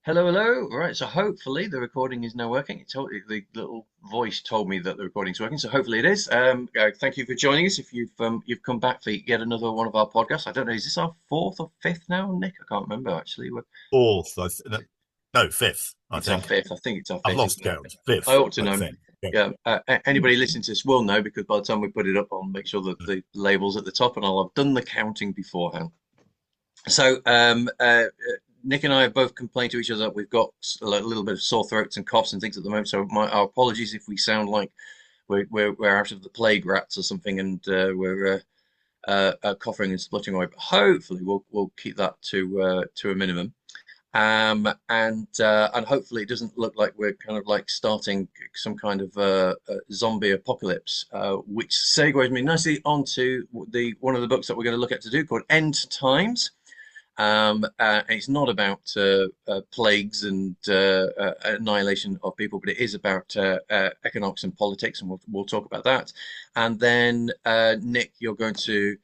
Hello, hello. All right, so hopefully the recording is now working. The little voice told me that the recording's working, so hopefully it is. Thank you for joining us. If you've come back for yet another one of our podcasts, I don't know, is this our fourth or fifth now, Nick? I can't remember actually. Fourth, no, fifth, I It's our think. fifth. I think it's our I've fifth. lost count. I Fifth, ought to I know. think. Yeah. Yeah. Anybody listening to this will know because by the time we put it up, I'll make sure that the label's at the top, and I'll have done the counting beforehand. So Nick and I have both complained to each other that we've got a little bit of sore throats and coughs and things at the moment. So our apologies if we sound like we're out of the plague rats or something, and we're coughing and spluttering away. But hopefully we'll keep that to a minimum. And hopefully it doesn't look like we're kind of like starting some kind of zombie apocalypse, which segues me nicely onto the one of the books that we're going to look at today called End Times. And it's not about plagues and annihilation of people, but it is about economics and politics, and we'll talk about that. And then Nick, you're going to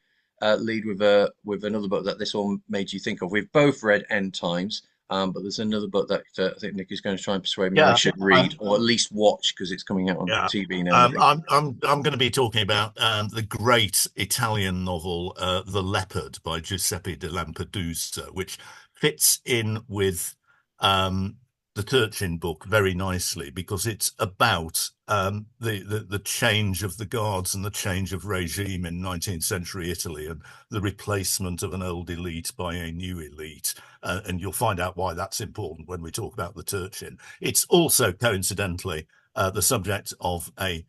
lead with another book that this one made you think of. We've both read End Times, but there's another book that I think Nick is going to try and persuade me I Yeah, should read or at least watch because it's coming out on yeah. TV now. I think. I'm going to be talking about the great Italian novel The Leopard by Giuseppe di Lampedusa, which fits in with um, the Turchin book very nicely because it's about the change of the guards and the change of regime in 19th century Italy and the replacement of an old elite by a new elite. And you'll find out why that's important when we talk about the Turchin. It's also coincidentally the subject of a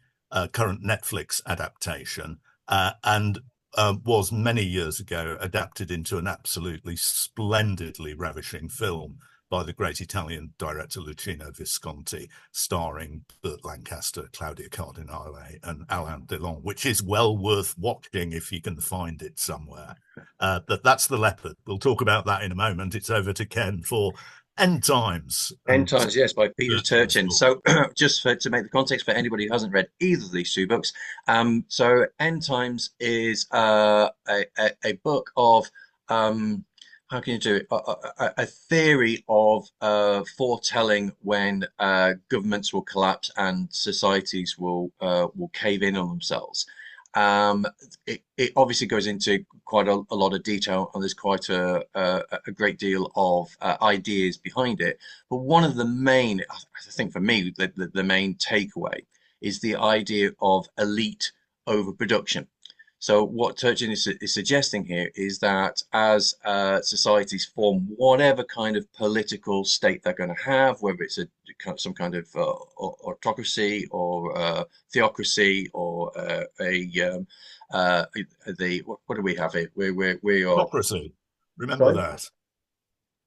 current Netflix adaptation and was many years ago adapted into an absolutely splendidly ravishing film by the great Italian director Luchino Visconti, starring Burt Lancaster, Claudia Cardinale, and Alain Delon, which is well worth watching if you can find it somewhere. But that's The Leopard. We'll talk about that in a moment. It's over to Ken for End Times End and Times, yes, by Peter Turchin's Turchin. book. So, to make the context for anybody who hasn't read either of these two books, so End Times is a book of how can you do it? A theory of foretelling when governments will collapse and societies will cave in on themselves. Um, it obviously goes into quite a lot of detail, and there's quite a great deal of ideas behind it. But one of the main, I think for me, the main takeaway is the idea of elite overproduction. So what Turchin is suggesting here is that as societies form whatever kind of political state they're going to have, whether it's some kind of autocracy or theocracy or what do we have here? We are. Democracy. Remember Sorry? that.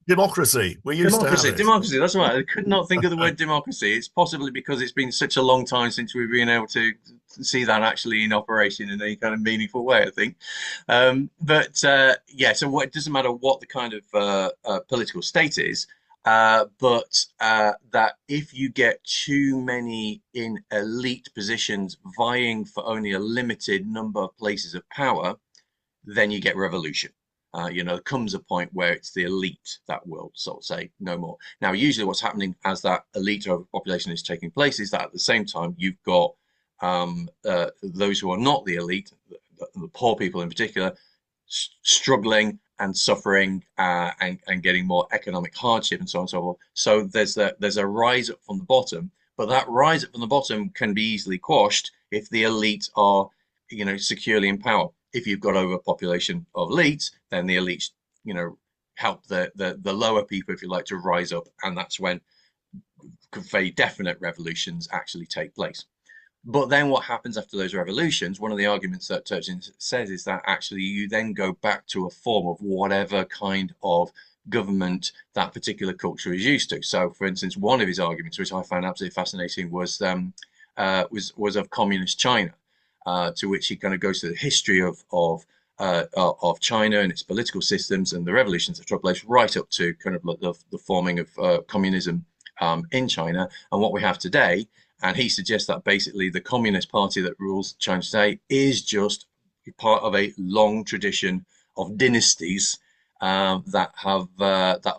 Democracy. We used to have Democracy, it. democracy. That's right. I could not think of the word democracy. It's possibly because it's been such a long time since we've been able to see that actually in operation in any kind of meaningful way, I think. But yeah, so it doesn't matter what the kind of political state is, but that if you get too many in elite positions vying for only a limited number of places of power, then you get revolution. There comes a point where it's the elite that will sort of say no more. Now, usually what's happening as that elite overpopulation is taking place is that at the same time you've got those who are not the elite, the poor people in particular, struggling and suffering and getting more economic hardship and so on and so forth. So there's a rise up from the bottom, but that rise up from the bottom can be easily quashed if the elite are, securely in power. If you've got overpopulation of elites, then the elites, help the lower people, if you like, to rise up, and that's when very definite revolutions actually take place. But then what happens after those revolutions? One of the arguments that Turchin says is that actually you then go back to a form of whatever kind of government that particular culture is used to. So, for instance, one of his arguments, which I found absolutely fascinating, was of communist China, to which he kind of goes to the history of China and its political systems and the revolutions that took place right up to kind of like the forming of communism in China and what we have today. And he suggests that basically the Communist Party that rules China today is just part of a long tradition of dynasties that have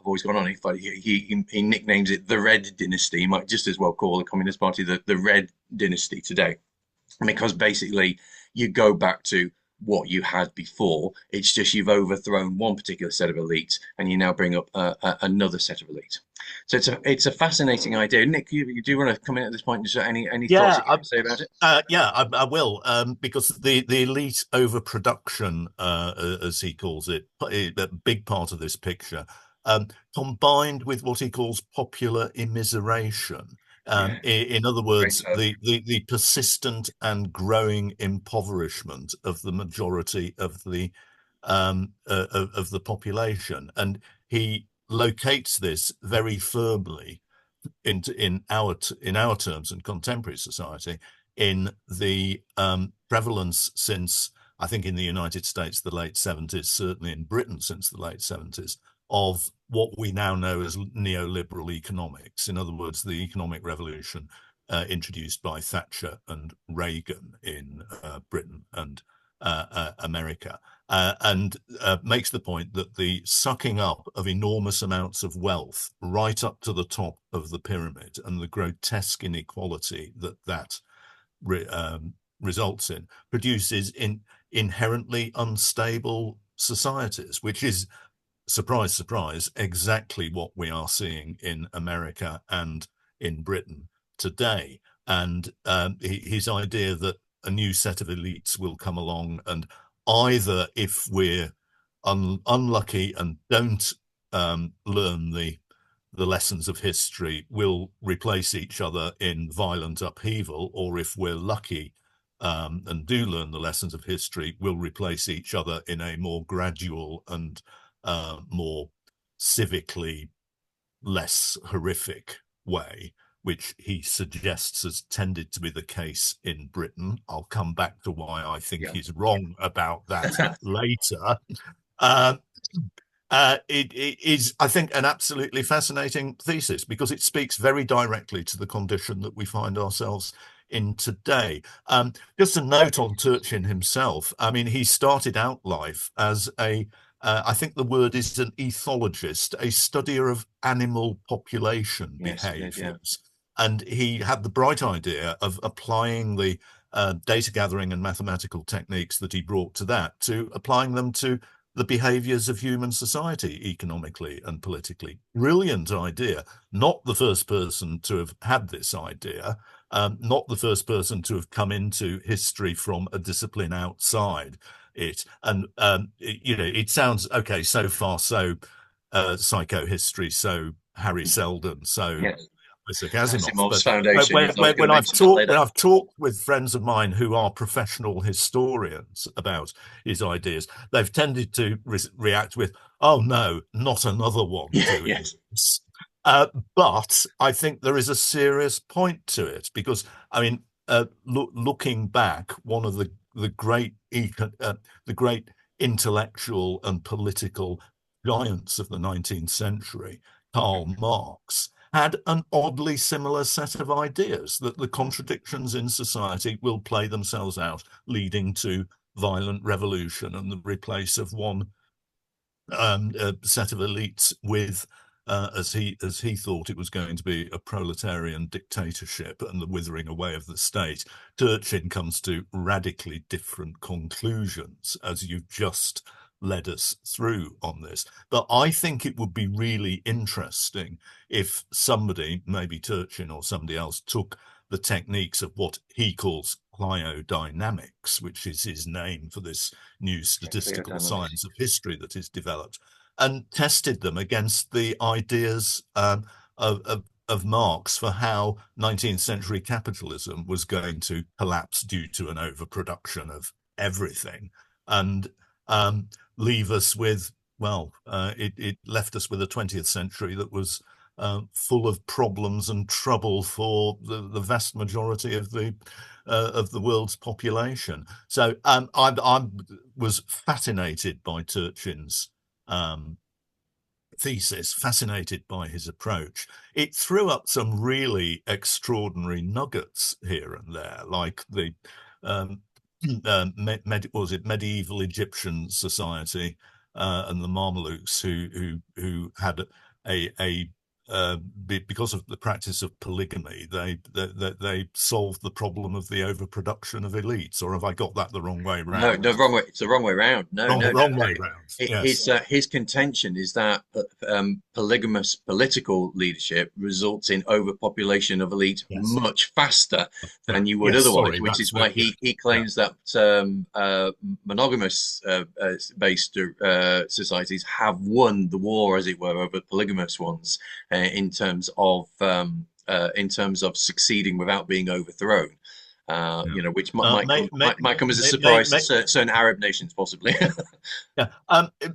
always gone on. He nicknames it the Red Dynasty. He might just as well call the Communist Party the Red Dynasty today, because basically you go back to what you had before. It's just you've overthrown one particular set of elites, and you now bring up another set of elites. So it's a fascinating idea. Nick, you do want to come in at this point? Just any thoughts Yeah, you can say about it? I will, because the elite overproduction, as he calls it, a big part of this picture, combined with what he calls popular immiseration. Yeah, In other great words, term. the persistent and growing impoverishment of the majority of the population, and he locates this very firmly in our terms in contemporary society in the prevalence since, I think, in the United States the late 70s, certainly in Britain since the late 70s, of what we now know as neoliberal economics. In other words, the economic revolution introduced by Thatcher and Reagan in Britain and America, and makes the point that the sucking up of enormous amounts of wealth right up to the top of the pyramid, and the grotesque inequality that results in, produces inherently unstable societies, which is, surprise, surprise, exactly what we are seeing in America and in Britain today. And his idea that a new set of elites will come along, and either, if we're unlucky and don't learn the lessons of history, will replace each other in violent upheaval, or if we're lucky and do learn the lessons of history, will replace each other in a more gradual and more civically less horrific way, which he suggests has tended to be the case in Britain. I'll come back to why I think Yeah. he's wrong about that later. It is, I think, an absolutely fascinating thesis, because it speaks very directly to the condition that we find ourselves in today. Just a note on Turchin himself. I mean, he started out life as I think the word is an ethologist, a studier of animal population Yes, he did. Yeah. behaviors. And he had the bright idea of applying the data gathering and mathematical techniques that he brought to that, to applying them to the behaviors of human society economically and politically. Brilliant idea. Not the first person to have had this idea, not the first person to have come into history from a discipline outside it. And, it sounds, okay, so far, so psychohistory, so Harry Seldon, so Yes. Isaac Asimov. Asimov's But foundation. You thought you were going when to mention that later. I've talked with friends of mine who are professional historians about his ideas, they've tended to react with, "Oh no, not another one Yeah. doing Yes. this." But I think there is a serious point to it, because, I mean, looking back, one of the great the great intellectual and political giants of the 19th century, Karl Marx, had an oddly similar set of ideas, that the contradictions in society will play themselves out, leading to violent revolution and the replace of one set of elites with, as he thought, it was going to be a proletarian dictatorship and the withering away of the state. Turchin comes to radically different conclusions, as you've just led us through on this. But I think it would be really interesting if somebody, maybe Turchin or somebody else, took the techniques of what he calls cliodynamics, which is his name for this new Clear statistical dynamics. science of history that is developed, and tested them against the ideas of Marx for how 19th century capitalism was going to collapse due to an overproduction of everything, and leave us with, well, it left us with a 20th century that was full of problems and trouble for the vast majority of the world's population. So I was fascinated by Turchin's thesis, fascinated by his approach. It threw up some really extraordinary nuggets here and there, like the was it medieval Egyptian society, and the Mamelukes who had a because of the practice of polygamy, they solved the problem of the overproduction of elites. Or have I got that the wrong way No, no, round? wrong way. It's the wrong way round. No, Wrong, no, no. wrong way round. Yes. His contention is that polygamous political leadership results in overpopulation of elite Yes. much faster than you would Yes. otherwise, Sorry. which That's is why yeah. he Yeah. claims that monogamous based societies have won the war, as it were, over polygamous ones in terms of succeeding without being overthrown. Yeah. Which May, might come as a may, surprise to may, certain Arab nations, possibly. Yeah,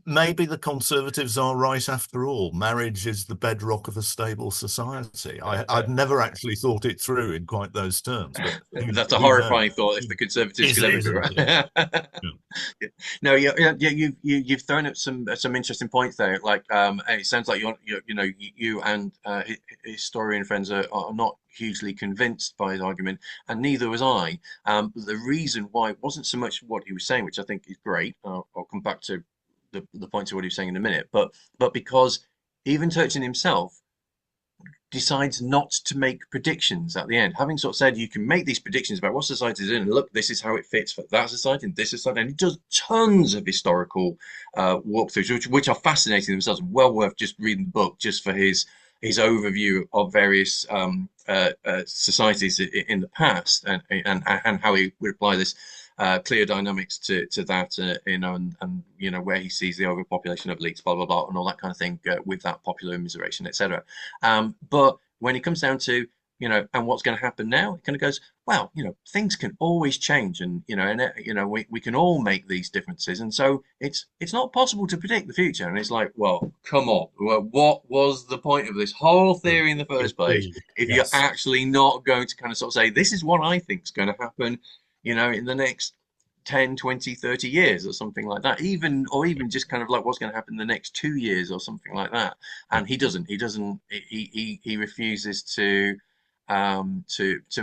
maybe the Conservatives are right after all. Marriage is the bedrock of a stable society. I've never actually thought it through in quite those terms, but That's a who knows? horrifying thought if the Conservatives Is could it, ever be isn't it? right. Yeah. No, yeah, you've thrown up some interesting points there. Like, it sounds like you and historian friends are not hugely convinced by his argument, and neither was I. The reason why wasn't so much what he was saying, which I think is great. I'll come back to the points of what he was saying in a minute, but because even Turchin himself decides not to make predictions at the end. Having sort of said you can make these predictions about what society is in, and look, this is how it fits for that society and this society, and he does tons of historical walkthroughs, which are fascinating themselves, and well worth just reading the book just for his overview of various societies in the past, and how he would apply this clear dynamics to that, where he sees the overpopulation of elites, blah blah blah, and all that kind of thing with that popular immiseration, etc. But when it comes down to and what's going to happen now, it kind of goes, well, things can always change, and we can all make these differences, and so it's not possible to predict the future. And it's like, well, come on, well, what was the point of this whole theory in the first place Indeed. if you're Yes. actually not going to kind of sort of say, this is what I think is going to happen, in the next 10, 20, 30 years or something like that, even just kind of like what's going to happen in the next 2 years or something like that. Yeah. And he refuses to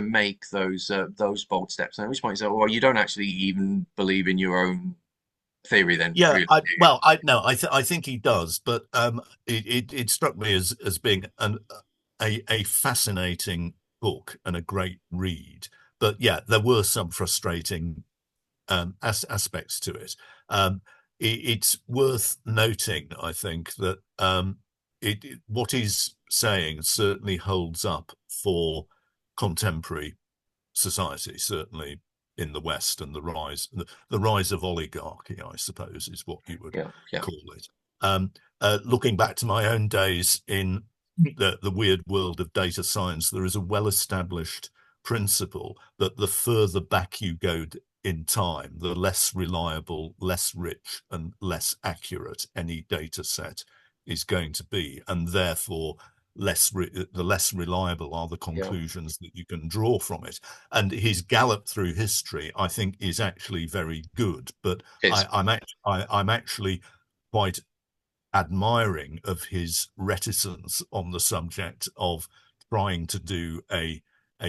make those bold steps. And at which point he said, well, you don't actually even believe in your own theory then, Yeah, really, I do you? well, I think he does, but it struck me as being a fascinating book and a great read. But yeah, there were some frustrating aspects to it. It's worth noting, I think, that what he's saying certainly holds up for contemporary society, certainly in the West, and the rise of oligarchy, I suppose, is what you would Yeah, yeah, call it. Looking back to my own days in the weird world of data science, there is a well-established principle that the further back you go in time, the less reliable, less rich, and less accurate any data set is going to be, and therefore the less reliable are the yeah. conclusions that you can draw from it. And his gallop through history, I think, is actually very good. But It's I'm actually quite admiring of his reticence on the subject of trying to do a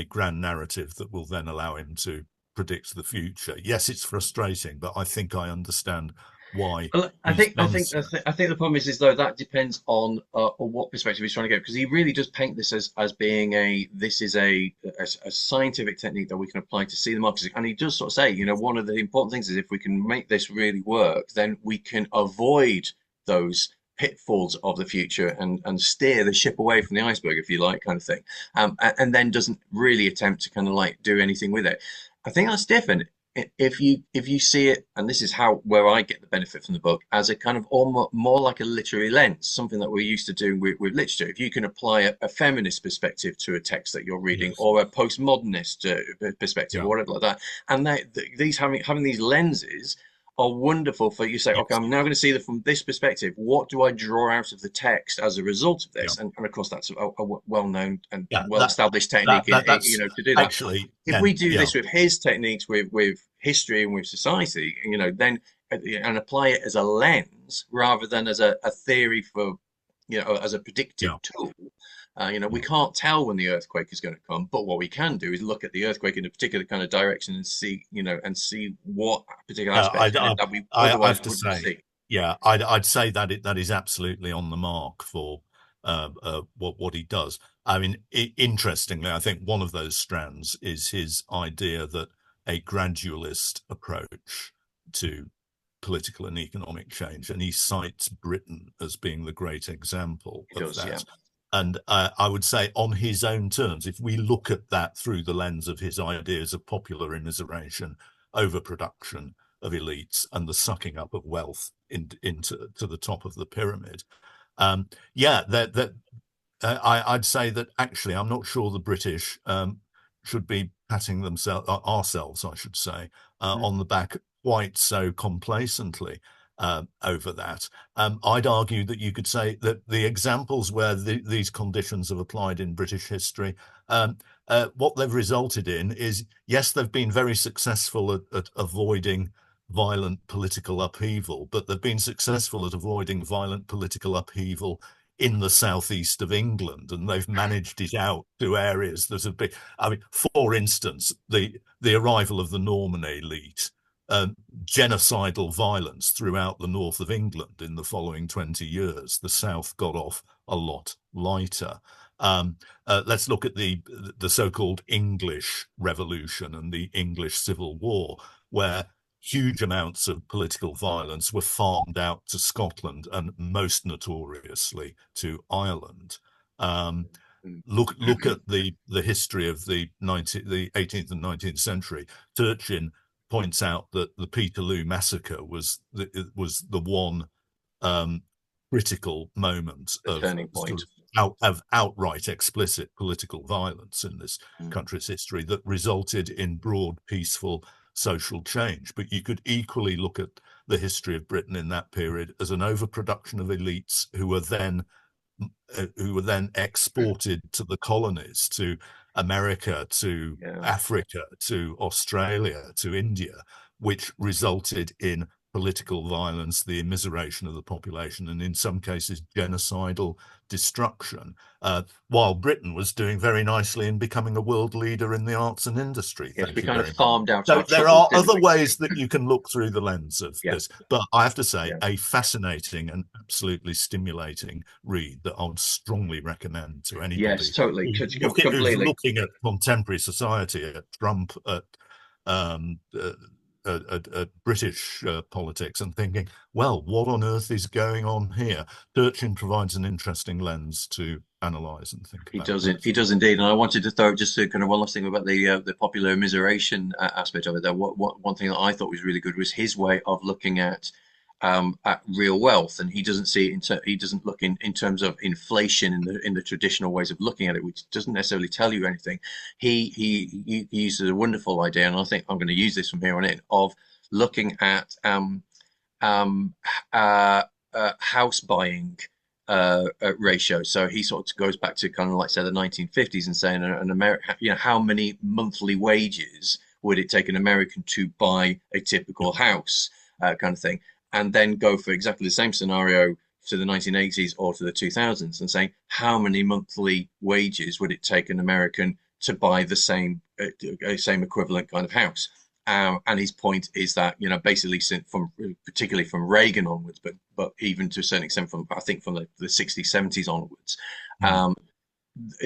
grand narrative that will then allow him to predict the future. Yes, it's frustrating, but I think I understand why Well, I he's think I done think so. I think the problem is though that depends on what perspective he's trying to go, because he really does paint this as being this is a scientific technique that we can apply to see the markets, and he does sort of say, one of the important things is if we can make this really work, then we can avoid those pitfalls of the future and steer the ship away from the iceberg, if you like, kind of thing, and then doesn't really attempt to kind of like do anything with it. I think that's different if you see it, and this is where I get the benefit from the book, as a kind of almost more like a literary lens, something that we're used to doing with literature. If you can apply a feminist perspective to a text that you're reading, Yes. or a postmodernist perspective, Yeah. or whatever like that, and these having these lenses are wonderful for you to say, okay, Yes. I'm now going to see that from this perspective. What do I draw out of the text as a result of Yeah. this? And of course, that's a well-known and Yeah. well-established technique That's to do that. actually, If and we do yeah. this with his techniques, with history and with society, then and apply it as a lens rather than as a theory for, as a predictive Yeah. tool. We Yeah. can't tell when the earthquake is going to come, but what we can do is look at the earthquake in a particular kind of direction and see what particular Yeah, aspects in it that we I otherwise have to wouldn't say, see. Yeah, I'd say that that is absolutely on the mark for what he does. I mean, interestingly, I think one of those strands is his idea that a gradualist approach to political and economic change, and he cites Britain as being the great example He of does, yeah. that. And I would say, on his own terms, if we look at that through the lens of his ideas of popular immiseration, overproduction of elites, and the sucking up of wealth into to the top of the pyramid, yeah, that I'd say that actually, I'm not sure the British should be patting themselves, ourselves, I should say, Mm. on the back quite so complacently over that. I'd argue that you could say that the examples where these conditions have applied in British history, what they've resulted in is, yes, they've been very successful at avoiding violent political upheaval, but they've been successful at avoiding violent political upheaval in the southeast of England, and they've managed it out to areas that have been. I mean, for instance, the arrival of the Norman elite, genocidal violence throughout the north of England in the following 20 years. The south got off a lot lighter. Let's look at the so-called English Revolution and the English Civil War, where huge amounts of political violence were farmed out to Scotland and most notoriously to Ireland. Um, Mm. look at the history of the 18th and 19th century. Turchin points out that the Peterloo massacre was the one critical moment The turning sort point. of outright explicit political violence in this Mm. country's history that resulted in broad, peaceful social change. But you could equally look at the history of Britain in that period as an overproduction of elites who were then exported to the colonies, to America, to Yeah. Africa, to Australia, to India, which resulted in political violence, the immiseration of the population, and in some cases, genocidal destruction, while Britain was doing very nicely in becoming a world leader in the arts and industry. Yes, Thank we you kind of very much. farmed out So our there troubles, are didn't other we? ways that you can look through the lens of Yeah. this, but I have to say, Yeah. a fascinating and absolutely stimulating read that I would strongly recommend to Yes, anybody totally. who's Completely. looking at contemporary society, at Trump, um, uh, at British politics, and thinking, well, what on earth is going on here? Turchin provides an interesting lens to analyse and think He about does it. that. He does indeed. And I wanted to throw just a kind of one last thing about the popular immiseration aspect of it. There, what one thing that I thought was really good was his way of looking at real wealth, and he doesn't see it he doesn't look in terms of inflation in the traditional ways of looking at it, which doesn't necessarily tell you anything. He uses a wonderful idea, and I think I'm going to use this from here on in, of looking at um, house buying ratio. So he sort of goes back to kind of like say the 1950s and saying an American, you know, how many monthly wages would it take an American to buy a typical house, kind of thing, and then go for exactly the same scenario to the 1980s or to the 2000s and saying how many monthly wages would it take an American to buy the same equivalent kind of house. And his point is that, you know, basically from particularly from Reagan onwards, but even to a certain extent from I think from the 60s, 70s onwards, Mm. um,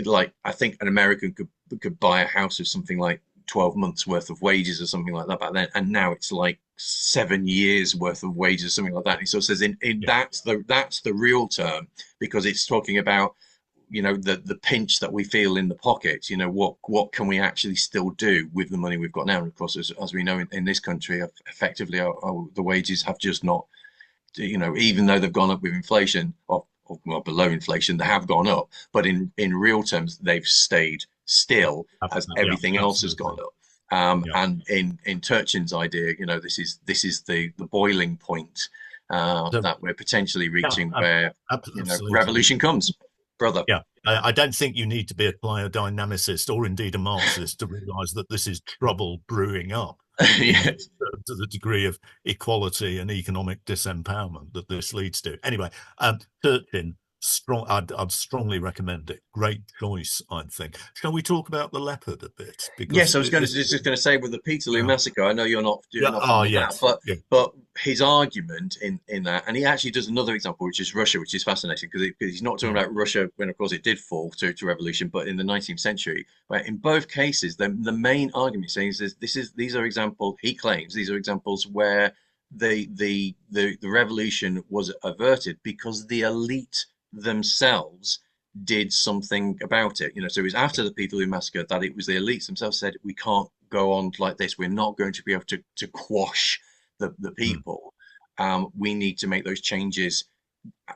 like I think an American could buy a house of something like 12 months worth of wages or something like that back then, and now it's like 7 years worth of wages or something like that. And he sort of says in Yeah. that's the real term, because it's talking about, you know, the pinch that we feel in the pocket. You know, what can we actually still do with the money we've got now? And of course, as we know in this country, effectively the wages have just not, you know, even though they've gone up with inflation or well, below inflation, they have gone up, but in real terms they've stayed still as Yeah, everything else has gone absolutely. up. Yeah. And in Turchin's idea, you know, this is the boiling point So, that we're potentially yeah, reaching, where, you know, absolutely. revolution comes, brother. Yeah, I don't think you need to be a biodynamicist or indeed a Marxist to realise that this is trouble brewing up in Yes. to the degree of equality and economic disempowerment that this leads to. Anyway, Turchin, I'd strongly recommend it. Great choice, I think. Shall we talk about the Leopard a bit? Yes, Because I was going to this, just going to say with the Peterloo yeah, massacre. I know you're yeah, not oh fond of that, yes, yeah, but his argument in that, and he actually does another example, which is Russia, which is fascinating because he's not talking mm, about Russia when, of course, it did fall to revolution, but in the 19th century, where in both cases the main argument saying is these are example he claims these are examples where the revolution was averted because the elite themselves did something about it. So it was after the Peterloo massacre that it was the elites themselves said, we can't go on like this. We're not going to be able to quash the mm, people. We need to make those changes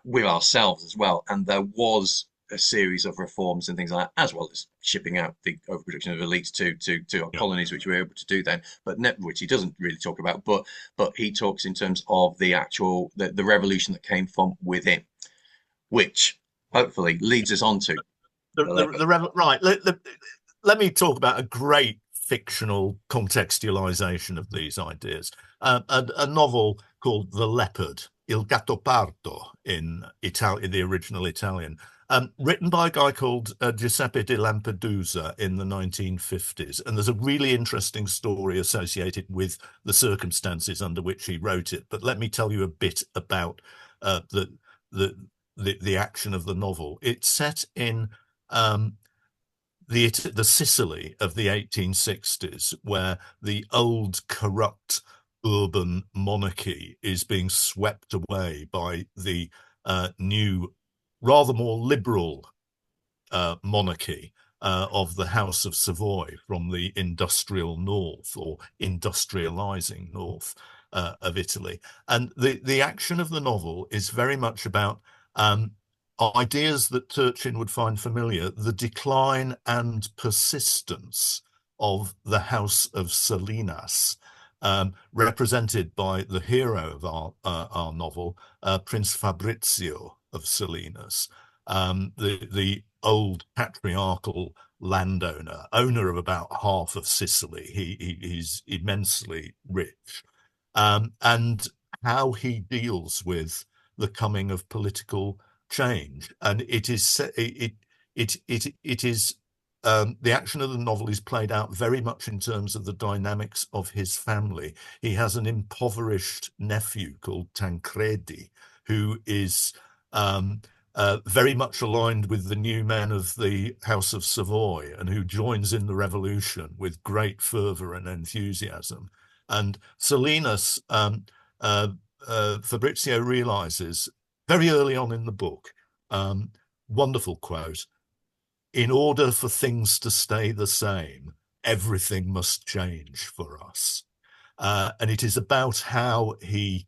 with ourselves as well. And there was a series of reforms and things like that, as well as shipping out the overproduction of elites to our yeah. colonies, which we were able to do then, but which he doesn't really talk about. But he talks in terms of the actual the revolution that came from within, which hopefully leads us on to the leopard. Right. Let me talk about a great fictional contextualization of these ideas. A novel called The Leopard, Il Gattopardo in the original Italian, written by a guy called Giuseppe di Lampedusa in the 1950s. And there's a really interesting story associated with the circumstances under which he wrote it. But let me tell you a bit about the the the action of the novel. It's set in um, the Sicily of the 1860s, where the old corrupt urban monarchy is being swept away by the new, rather more liberal monarchy of the House of Savoy from the industrial north or industrializing north of Italy. And the action of the novel is very much about ideas that Turchin would find familiar, the decline and persistence of the House of Salinas, represented by the hero of our novel, Prince Fabrizio of Salinas, the old patriarchal landowner, owner of about half of Sicily. He's immensely rich, and how he deals with the coming of political change. And it is the action of the novel is played out very much in terms of the dynamics of his family. He has an impoverished nephew called Tancredi, who is very much aligned with the new men of the House of Savoy and who joins in the revolution with great fervor and enthusiasm. And Salinas, Fabrizio realizes very early on in the book, um, wonderful quote, in order for things to stay the same, everything must change for us. And it is about how he,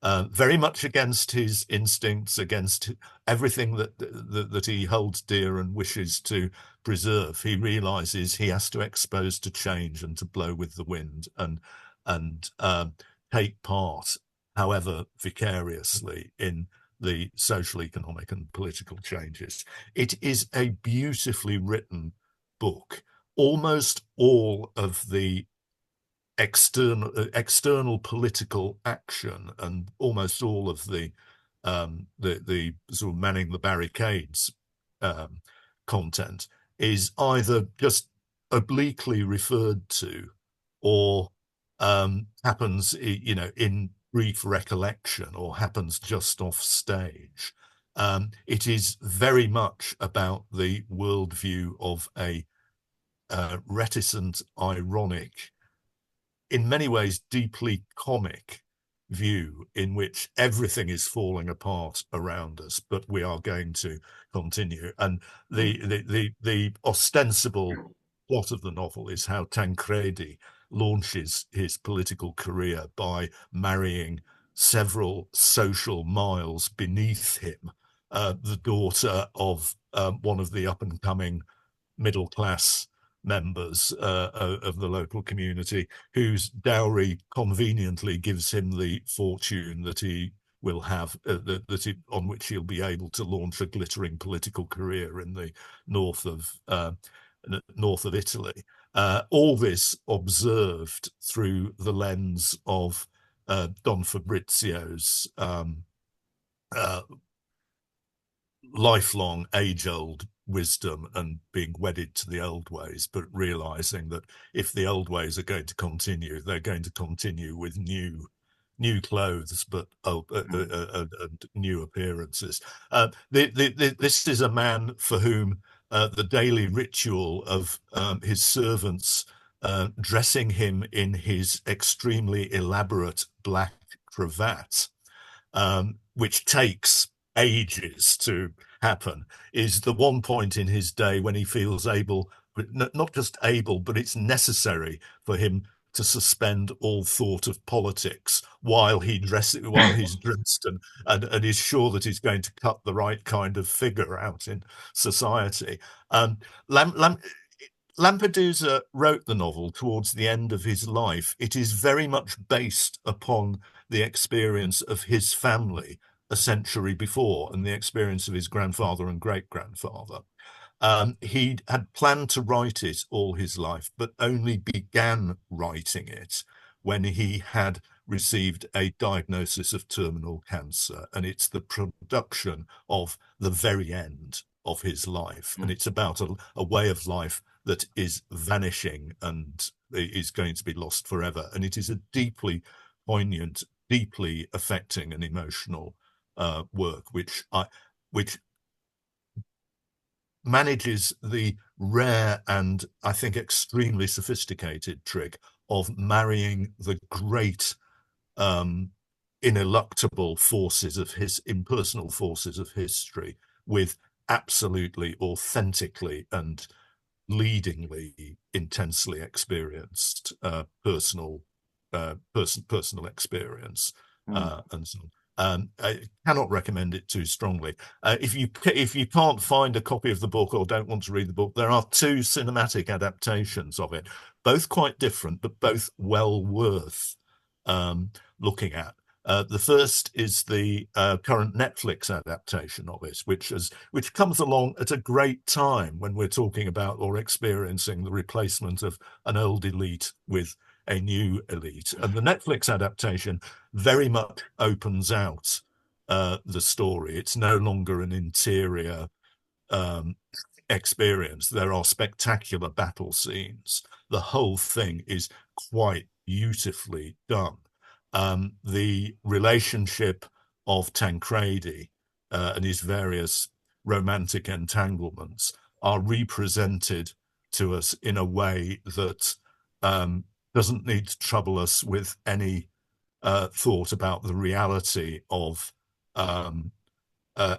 very much against his instincts, against everything that he holds dear and wishes to preserve, he realizes he has to expose to change and to blow with the wind and take part, however vicariously, in the social, economic, and political changes. It is a beautifully written book. Almost all of the external political action and almost all of the sort of manning the barricades um, content is either just obliquely referred to or happens, in brief recollection or happens just off stage. It is very much about the worldview of a reticent, ironic, in many ways deeply comic view in which everything is falling apart around us, but we are going to continue. And the ostensible plot of the novel is how Tancredi launches his political career by marrying several social miles beneath him, the daughter of one of the up and coming middle class members of the local community, whose dowry conveniently gives him the fortune that he will have, on which he'll be able to launch a glittering political career in the north of Italy. All this observed through the lens of Don Fabrizio's uh, lifelong, age-old wisdom and being wedded to the old ways, but realizing that if the old ways are going to continue, they're going to continue with new clothes, but and new appearances. This is a man for whom the daily ritual of his servants dressing him in his extremely elaborate black cravat, which takes ages to happen, is the one point in his day when he feels able, not just able, but it's necessary for him to suspend all thought of politics while he's dressed and is sure that he's going to cut the right kind of figure out in society. Lam, Lam, Lampedusa wrote the novel towards the end of his life. It is very much based upon the experience of his family a century before and the experience of his grandfather and great-grandfather. He had planned to write it all his life, but only began writing it when he had received a diagnosis of terminal cancer. And it's the production of the very end of his life. And it's about a way of life that is vanishing and is going to be lost forever. And it is a deeply poignant, deeply affecting and emotional work, which manages the rare and I think extremely sophisticated trick of marrying the great ineluctable forces of his impersonal forces of history with absolutely authentically and leadingly intensely experienced personal experience and so on. I cannot recommend it too strongly. If you can't find a copy of the book or don't want to read the book, there are two cinematic adaptations of it, both quite different, but both well worth looking at. The first is the current Netflix adaptation of it, which comes along at a great time when we're talking about or experiencing the replacement of an old elite with a new elite. And the Netflix adaptation very much opens out the story. It's no longer an interior experience. There are spectacular battle scenes. The whole thing is quite beautifully done. The relationship of Tancredi and his various romantic entanglements are represented to us in a way that doesn't need to trouble us with any thought about the reality of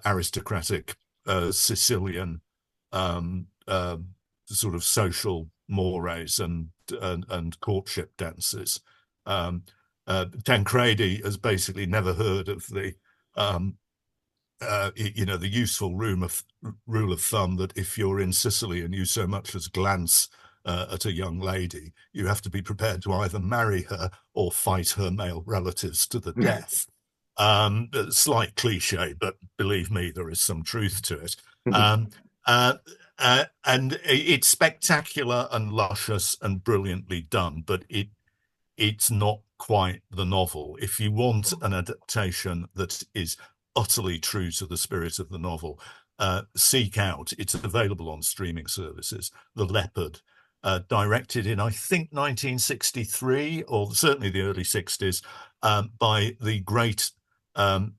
aristocratic Sicilian sort of social mores and courtship dances. Tancredi has basically never heard of the the useful rule of thumb that if you're in Sicily and you so much as glance at a young lady, you have to be prepared to either marry her or fight her male relatives to the death. Slight cliche, but believe me, there is some truth to it. And it's spectacular and luscious and brilliantly done, but it's not quite the novel. If you want an adaptation that is utterly true to the spirit of the novel, seek out, it's available on streaming services, The Leopard, directed in, I think, 1963, or certainly the early 60s, by the great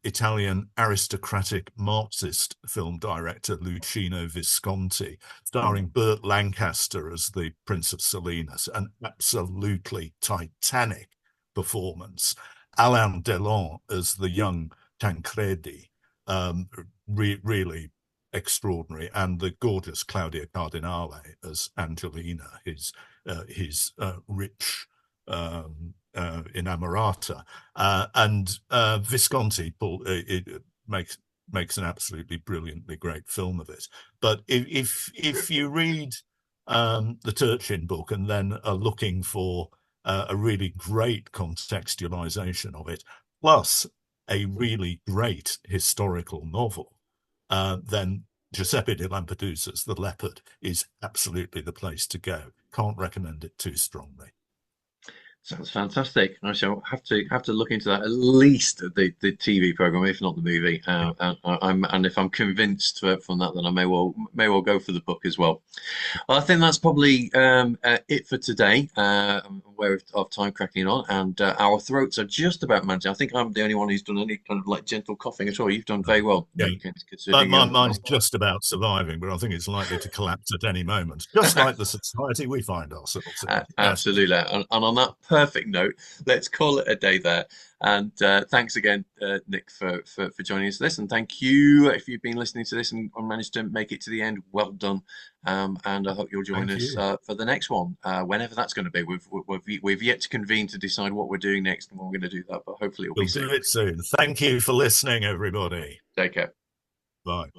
Italian aristocratic Marxist film director Luchino Visconti, starring Burt Lancaster as the Prince of Salinas, an absolutely titanic performance. Alain Delon as the young Tancredi, really extraordinary, and the gorgeous Claudia Cardinale as Angelina, his rich inamorata, and Visconti makes an absolutely brilliantly great film of it. But if you read the Turchin book and then are looking for a really great contextualization of it, plus a really great historical novel, then Giuseppe di Lampedusa's The Leopard is absolutely the place to go. Can't recommend it too strongly. Sounds fantastic. I shall have to look into that, at least the TV program, if not the movie. Yeah. And if I'm convinced from that, then I may well go for the book as well. Well, I think that's probably it for today. I'm aware of time cracking on, and our throats are just about managed. I think I'm the only one who's done any kind of like gentle coughing at all. You've done very well, Yeah. Nick, considering you haven't Mine's got. just about surviving, but I think it's likely to collapse at any moment, just like the society we find ourselves in. Yes. Absolutely. And on that perfect note, let's call it a day there. And thanks again, Nick, for joining us for this. And thank you if you've been listening to this and managed to make it to the end. Well done. And I hope you'll join Thank us you. for the next one, whenever that's going to be. We've yet to convene to decide what we're doing next and when we're going to do that, but hopefully it'll be We'll do soon. it soon. Thank you for listening, everybody. Take care. Bye.